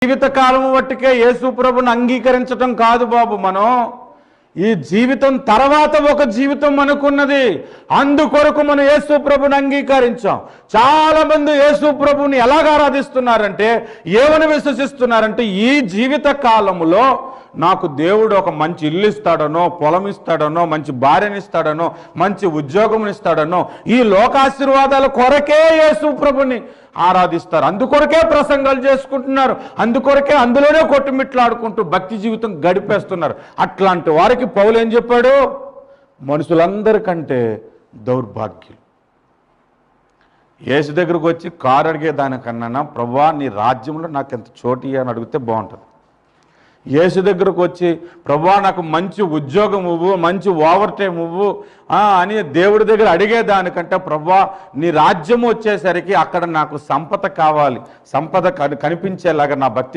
జీవితకాలం బట్టికే యేసు ప్రభుని అంగీకరించటం కాదు బాబు. మనం ఈ జీవితం తర్వాత ఒక జీవితం మనకున్నది. అందుకొరకు మనం యేసు ప్రభుని అంగీకరించాం. చాలా మంది యేసు ప్రభుని ఎలాగ ఆరాధిస్తున్నారంటే, ఏమని విశ్వసిస్తున్నారంటే, ఈ జీవిత కాలములో నాకు దేవుడు ఒక మంచి ఇల్లు ఇస్తాడనో, పొలం ఇస్తాడనో, మంచి భార్యని ఇస్తాడనో, మంచి ఉద్యోగం ఇస్తాడనో, ఈ లోకాశీర్వాదాల కొరకే యేసు ప్రభుని ఆరాధిస్తారు. అందుకొరకే ప్రసంగాలు చేసుకుంటున్నారు. అందుకొరకే అందులోనే కొట్టుమిట్లాడుకుంటూ భక్తి జీవితం గడిపేస్తున్నారు. అట్లాంటి వారికి పౌలు ఏం చెప్పాడు? మనుషులందరికంటే దౌర్భాగ్యులు. యేసు దగ్గరకు వచ్చి కారు అడిగేదానికన్నా, ప్రభువా నీ రాజ్యంలో నాకు ఎంత చోటు అని అడిగితే బాగుంటుంది. యేసు దగ్గరకు వచ్చి ప్రభువా నాకు మంచి ఉద్యోగం ఇవ్వు, మంచి ఓవర్ టైం ఇవ్వు అని దేవుడి దగ్గర అడిగేదానికంటే, ప్రభువా నీ రాజ్యం వచ్చేసరికి అక్కడ నాకు సంపద కావాలి, సంపద కనిపించేలాగా నా భక్తి